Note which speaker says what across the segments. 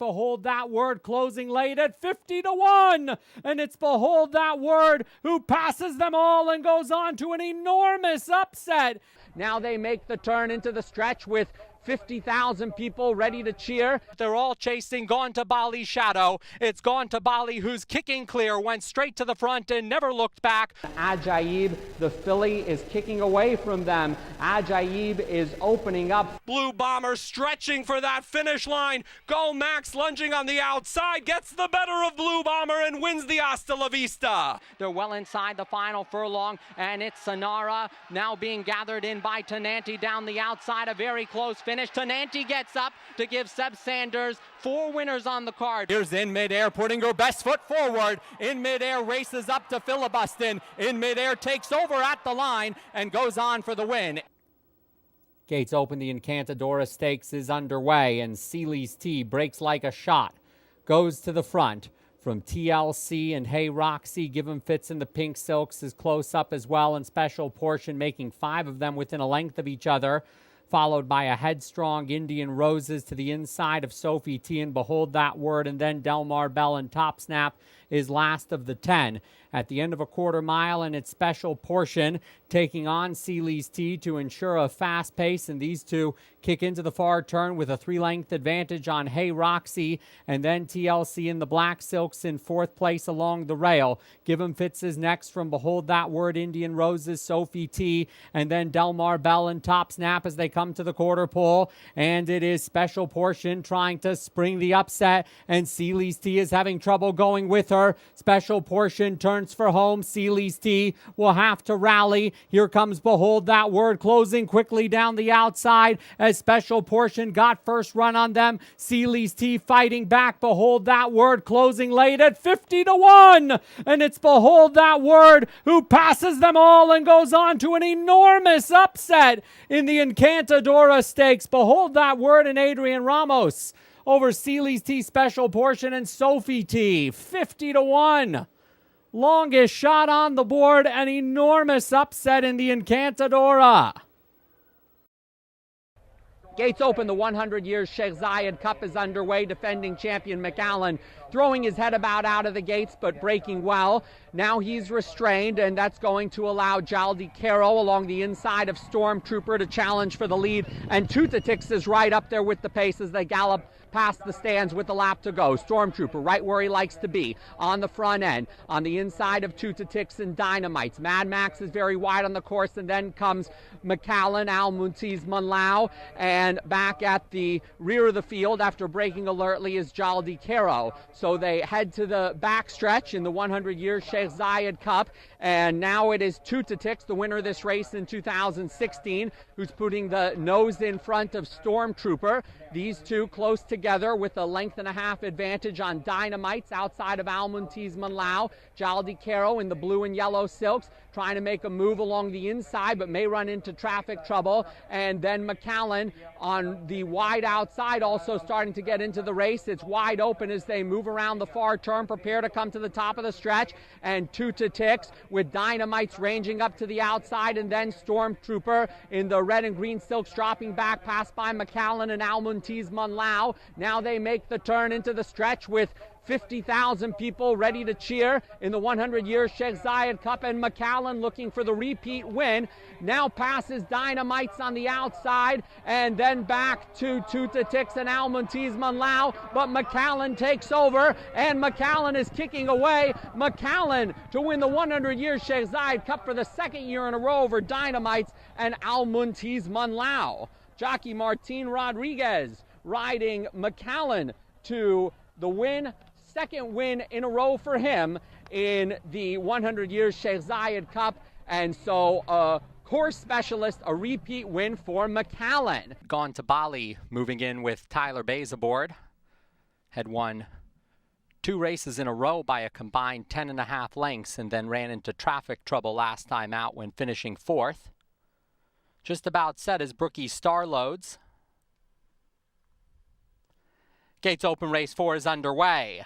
Speaker 1: Behold That Word closing late at 50-1. And it's Behold That Word who passes them all and goes on to an enormous upset. Now they make the turn into the stretch with 50,000 people ready to cheer. They're all chasing Gone to Bali's shadow. It's Gone to Bali who's kicking clear, went straight to the front and never looked back. Ajaib, the filly, is kicking away from them. Ajaib is opening up. Blue Bomber stretching for that finish line. Go Max lunging on the outside, gets the better of Blue Bomber and wins the Hasta La Vista. They're well inside the final furlong, and it's Sonara now being gathered in by Tenanti down the outside. A very close finish. Tenanti gets up to give Seb Sanders 4 winners on the card. Here's in midair, putting her best foot forward. In midair, races up to Filibustin. In midair, takes over at the line and goes on for the win. Gates open. The Encantadora Stakes is underway, and Seeley's Tea breaks like a shot. Goes to the front. From TLC and Hey Roxy, Give 'em Fits in the Pink Silks is close up as well, and Special Portion making 5 of them within a length of each other, followed by a headstrong Indian Roses to the inside of Sophie T and Behold That Word, and then Delmar Bell and Top Snap is last of the 10. At the end of a quarter mile, and its Special Portion taking on Seeley's Tea to ensure a fast pace, and these two kick into the far turn with a 3-length advantage on Hey Roxy, and then TLC in the Black Silks in 4th place along the rail. Give 'em Fits is next from Behold That Word, Indian Roses, Sophie T, and then Delmar Bell and Top Snap as they come to the quarter pole, and it is Special Portion trying to spring the upset, and Seeley's Tea is having trouble going with her. Special Portion turns for home. Seeley's Tea will have to rally. Here comes Behold That Word closing quickly down the outside as Special Portion got first run on them. Seeley's Tea fighting back. Behold That Word closing late at 50-1. And it's Behold That Word who passes them all and goes on to an enormous upset in the Encantadora Stakes. Behold That Word and Adrian Ramos over Seeley's Tea, Special Portion, and Sophie T. 50-1. Longest shot on the board, an enormous upset in the Encantadora. Gates open. The 100 years Sheikh Zayed Cup is underway. Defending champion McAllen throwing his head about out of the gates, but breaking well. Now he's restrained, and that's going to allow Jaldi Caro along the inside of Stormtrooper to challenge for the lead. And Tutatix is right up there with the pace as they gallop past the stands with the lap to go. Stormtrooper right where he likes to be on the front end. On the inside of Tutatix and Dynamites. Mad Max is very wide on the course, and then comes McAllen, Al Muntiz Munlau, and back at the rear of the field after breaking alertly is Jaldi Caro. So they head to the backstretch in the 100 years Sheikh Zayed Cup, and now it is Tutatix, the winner of this race in 2016, who's putting the nose in front of Stormtrooper. These two close together with a 1.5-length advantage on Dynamites outside of Al Muntiz Munlau. Jaldi Caro in the blue and yellow silks trying to make a move along the inside, but may run into traffic trouble. And then McAllen on the wide outside also starting to get into the race. It's wide open as they move around the far turn, prepare to come to the top of the stretch. And Tutatix with Dynamites ranging up to the outside, and then Stormtrooper in the red and green silks dropping back, passed by McAllen and Al Muntiz Munlau. Now they make the turn into the stretch with 50,000 people ready to cheer in the 100 years Sheikh Zayed Cup, and McAllen looking for the repeat win. Now passes Dynamites on the outside, and then back to Tutatix and Al Muntiz Munlau, but McAllen takes over, and McAllen is kicking away. McAllen to win the 100 years Sheikh Zayed Cup for the 2nd year in a row over Dynamites and Al Muntiz Munlau. Jockey Martin Rodriguez riding McAllen to the win. 2nd win in a row for him in the 100 years Sheikh Zayed Cup, and so a course specialist, a repeat win for McAllen. Gone to Bali, moving in with Tyler Bays aboard. Had won 2 races in a row by a combined 10.5 lengths, and then ran into traffic trouble last time out when finishing 4th. Just about set as Brookie Star loads. Gates open. Race 4 is underway.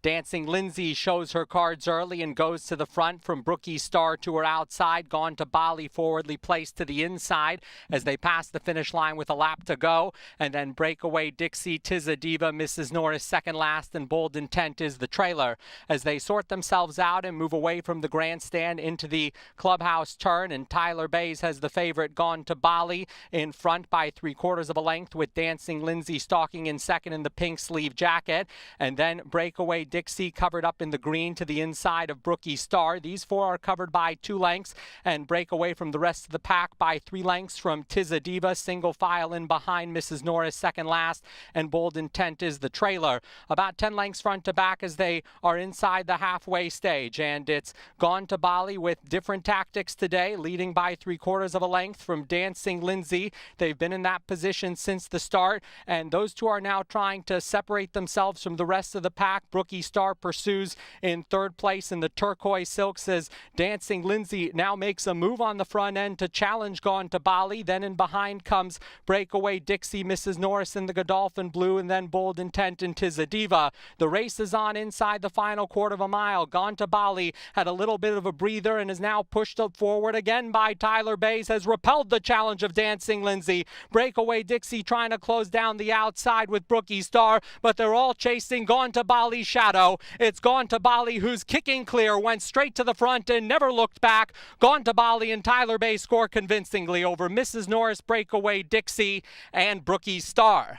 Speaker 2: Dancing Lindsay shows her cards early and goes to the front from Brookie Star to her outside. Gone to Bali forwardly placed to the inside as they pass the finish line with a lap to go. And then Breakaway Dixie, Tizza Diva, Mrs. Norris second last, and Bold Intent is the trailer as they sort themselves out and move away from the grandstand into the clubhouse turn. And Tyler Bays has the favorite Gone to Bali in front by 3/4 of a length, with Dancing Lindsay stalking in second in the pink sleeve jacket. And then Breakaway Dixie covered up in the green to the inside of Brookie Star. These four are covered by 2 lengths and break away from the rest of the pack by 3 lengths from Tizza Diva. Single file in behind Mrs. Norris second last, and Bold Intent is the trailer. About 10 lengths front to back as they are inside the halfway stage. And it's Gone to Bali with different tactics today, leading by 3/4 of a length from Dancing Lindsay. They've been in that position since the start, and those two are now trying to separate themselves from the rest of the pack. Brookie Star pursues in third place in the turquoise silks as Dancing Lindsay now makes a move on the front end to challenge Gone to Bali. Then in behind comes Breakaway Dixie, Mrs. Norris in the Godolphin blue, and then Bold Intent and Tizza Diva. The race is on inside the final 1/4 of a mile. Gone to Bali had a little bit of a breather and is now pushed up forward again by Tyler Bays, has repelled the challenge of Dancing Lindsay. Breakaway Dixie trying to close down the outside with Brookie Star, but they're all chasing Gone to Bali's shadow. It's Gone to Bali who's kicking clear, went straight to the front and never looked back. Gone to Bali and Tyler Bays score convincingly over Mrs. Norris, Breakaway Dixie, and Brookie Star.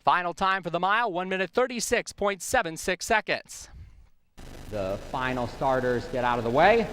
Speaker 2: Final time for the mile, 1 minute 36.76 seconds.
Speaker 1: The final starters get out of the way.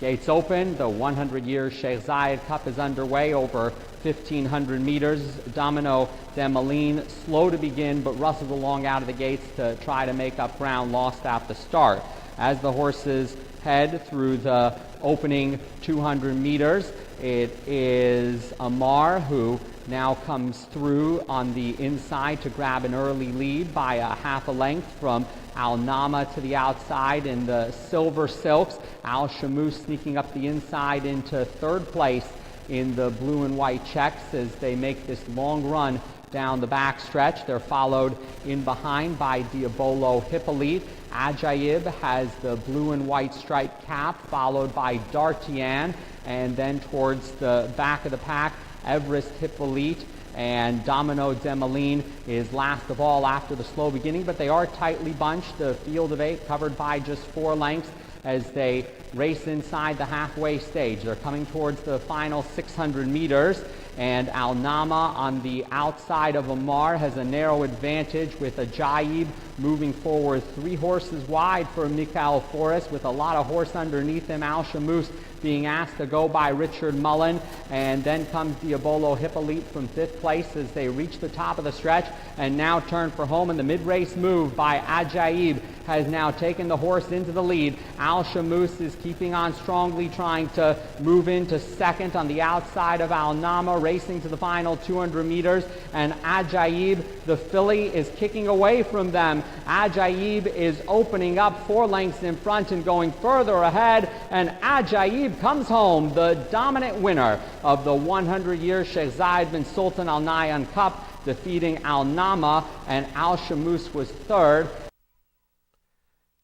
Speaker 1: Gates open. The 100-year Sheikh Zayed Cup is underway over 1,500 meters. Domino Demaline slow to begin, but rustled along out of the gates to try to make up ground lost at the start. As the horses head through the opening 200 meters, it is Amar who now comes through on the inside to grab an early lead by a half a length from Al Nama to the outside in the silver silks. Al Shamus sneaking up the inside into third place in the blue and white checks as they make this long run down the back stretch. They're followed in behind by Diabolo Hippolyte. Ajaib has the blue and white striped cap, followed by D'Artian, and then towards the back of the pack, Everest Hippolyte and Domino Demaline is last of all after the slow beginning, but they are tightly bunched. The field of 8 covered by just 4 lengths as they race inside the halfway stage. They're coming towards the final 600 meters, and Al Nama on the outside of Amar has a narrow advantage with Ajaib moving forward 3 horses wide for Mikhail Forrest with a lot of horse underneath him. Al Shamus being asked to go by Richard Mullen, and then comes Diabolo Hippolyte from 5th place as they reach the top of the stretch and now turn for home. And the mid-race move by Ajaib has now taken the horse into the lead. Al Shamus is keeping on strongly, trying to move into second on the outside of Al Nama, racing to the final 200 meters, and Ajaib, the filly, is kicking away from them. Ajaib is opening up 4 lengths in front and going further ahead, and Ajaib comes home the dominant winner of the 100-year Sheikh Zayed bin Sultan Al Nahyan Cup, defeating Al Nama, and Al Shamus was third.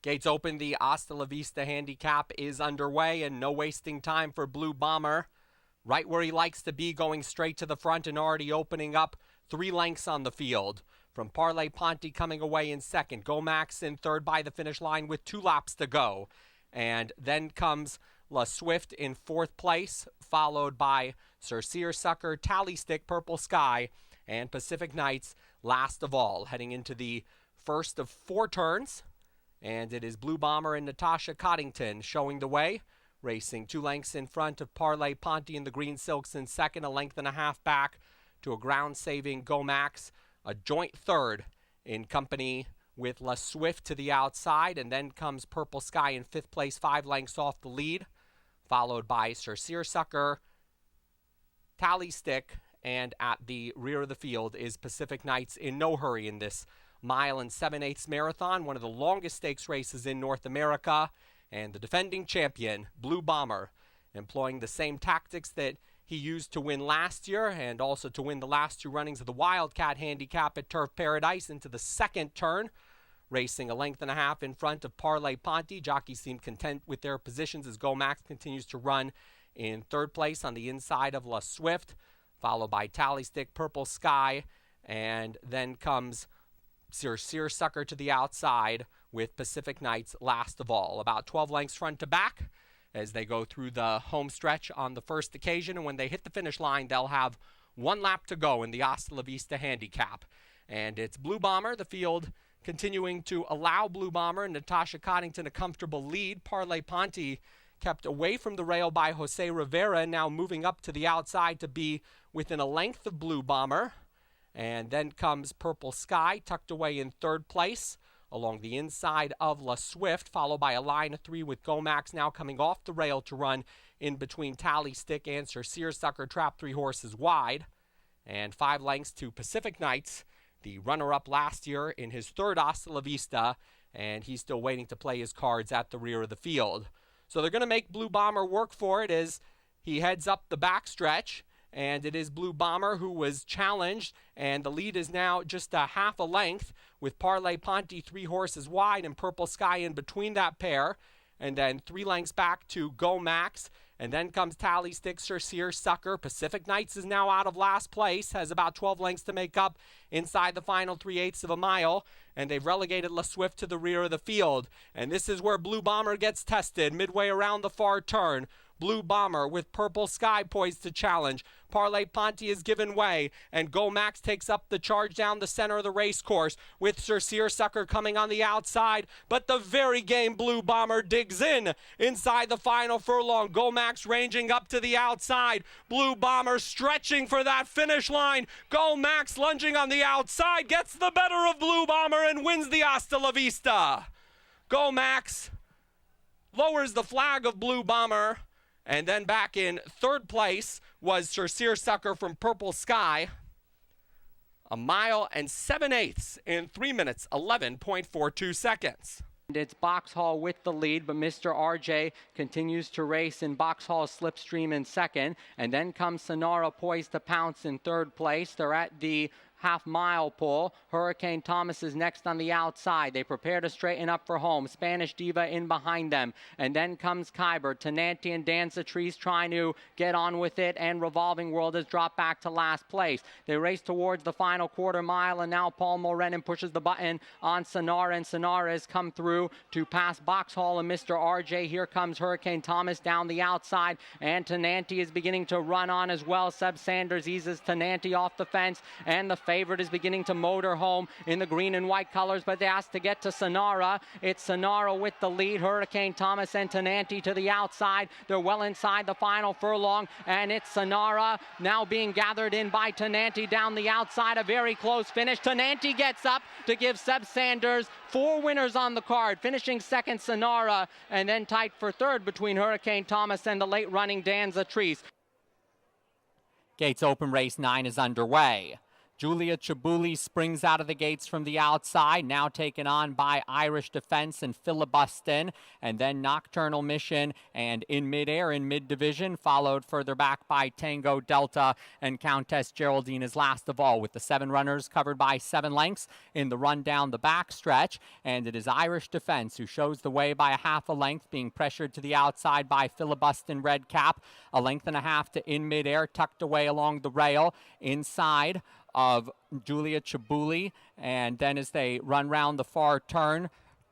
Speaker 2: Gates open. The Hasta La Vista handicap is underway, and no wasting time for Blue Bomber. Right where he likes to be, going straight to the front and already opening up 3 lengths on the field. From Parlay Ponte coming away in second. Gomax in third by the finish line with 2 laps to go. And then comes La Swift in 4th place, followed by Sir Seersucker, Tally Stick, Purple Sky, and Pacific Nights last of all, heading into the first of 4 turns. And it is Blue Bomber and Natasha Coddington showing the way, racing 2 lengths in front of Parlay Ponte in the green silks in second, a length and a half back to a ground-saving Gomax, a joint third in company with La Swift to the outside, and then comes Purple Sky in 5th place, 5 lengths off the lead, followed by Sir Seersucker, Tally Stick, and at the rear of the field is Pacific Nights in no hurry in this 1 7/8 marathon, one of the longest stakes races in North America, and the defending champion, Blue Bomber, employing the same tactics that he used to win last year and also to win the last 2 runnings of the Wildcat handicap at Turf Paradise into the second turn. racing a length and a half in front of Parlay Ponte. Jockeys seem content with their positions as Go Max continues to run in third place on the inside of La Swift, followed by Tally Stick, Purple Sky, and then comes Seersucker to the outside with Pacific Nights last of all. About 12 lengths front to back as they go through the home stretch on the first occasion, and when they hit the finish line, they'll have one lap to go in the Hasta La Vista handicap. And it's Blue Bomber, the field continuing to allow Blue Bomber and Natasha Coddington a comfortable lead. Parlay Ponte kept away from the rail by Jose Rivera, now moving up to the outside to be within a length of Blue Bomber. And then comes Purple Sky, tucked away in third place along the inside of La Swift, followed by a line of three with Go Max now coming off the rail to run in between Tally Stick and Seersucker, trapped 3 horses wide. And 5 lengths to Pacific Nights, the runner-up last year in his third Hasta La Vista, and he's still waiting to play his cards at the rear of the field. So they're going to make Blue Bomber work for it as he heads up the backstretch, and it is Blue Bomber who was challenged, and the lead is now just a half a length with Parlay Ponte 3 horses wide and Purple Sky in between that pair, and then 3 lengths back to Go Max, and then comes Tally Stick, Seersucker. Pacific Nights is now out of last place, has about 12 lengths to make up inside the final 3/8 of a mile, and they've relegated La Swift to the rear of the field. And this is where Blue Bomber gets tested, midway around the far turn. Blue Bomber with Purple Sky poised to challenge. Parlay Ponte is given way, and Go Max takes up the charge down the center of the race course with Seersucker coming on the outside, but the very game Blue Bomber digs in inside the final furlong. Go Max ranging up to the outside. Blue Bomber stretching for that finish line. Go Max lunging on the outside, gets the better of Blue Bomber and wins the Hasta La Vista. Go Max lowers the flag of Blue Bomber. And then back in third place was Seersucker from Purple Sky. 1 mile and 7/8 in 3 minutes, 11.42 seconds.
Speaker 1: It's Boxhall with the lead, but Mr. RJ continues to race in Boxhall's slipstream in second. And then comes Sonora poised to pounce in third place. They're at the half-mile pull. Hurricane Thomas is next on the outside. They prepare to straighten up for home. Spanish Diva in behind them. And then comes Kyber. Tenanti and Danza Trees trying to get on with it, and Revolving World has dropped back to last place. They race towards the final quarter mile, and now Paul Mulrennan pushes the button on Sonora, and Sonora has come through to pass Boxhall and Mr. RJ. Here comes Hurricane Thomas down the outside, and Tenanti is beginning to run on as well. Seb Sanders eases Tenanti off the fence, and the favorite is beginning to motor home in the green and white colors, but they ask to get to Sonora. It's Sonora with the lead. Hurricane Thomas and Tenanti to the outside. They're well inside the final furlong, and it's Sonora now being gathered in by Tenanti down the outside. A very close finish. Tenanti gets up to give Seb Sanders 4 winners on the card, finishing second Sonora, and then tight for third between Hurricane Thomas and the late running Danza Trees.
Speaker 2: Gates Open Race 9 is underway. Julia Chibuli springs out of the gates from the outside, now taken on by Irish Defense and Filibustin, and then Nocturnal Mission and In Midair in mid-division, followed further back by Tango Delta, and Countess Geraldine is last of all, with the 7 runners covered by 7 lengths in the run down the back stretch, and it is Irish Defense who shows the way by a half a length, being pressured to the outside by Filibustin Red Cap, a length and a half to In Midair, tucked away along the rail inside of Julia Chibuli, and then as they run round the far turn,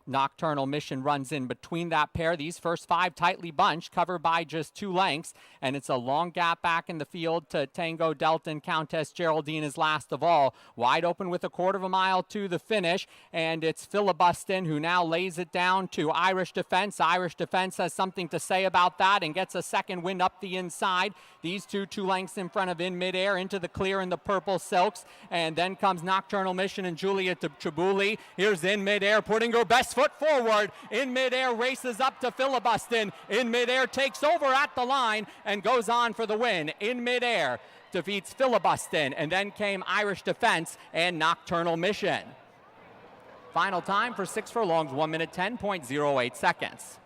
Speaker 2: Nocturnal Mission runs in between that pair. These first 5 tightly bunched, covered by just 2 lengths, and it's a long gap back in the field to Tango Delta, and Countess Geraldine is last of all. Wide open with a quarter of a mile to the finish, and it's Filibustin who now lays it down to Irish Defense. Irish Defense has something to say about that and gets a second wind up the inside. These 2 lengths in front of In Midair into the clear in the purple silks, and then comes Nocturnal Mission and Julia Chibuli. Here's In Midair putting her best foot forward. In Midair races up to Filibustin. In Midair takes over at the line and goes on for the win. In Midair defeats Filibustin, and then came Irish Defense and Nocturnal Mission. Final time for 6 furlongs, 1 minute 10.08 seconds.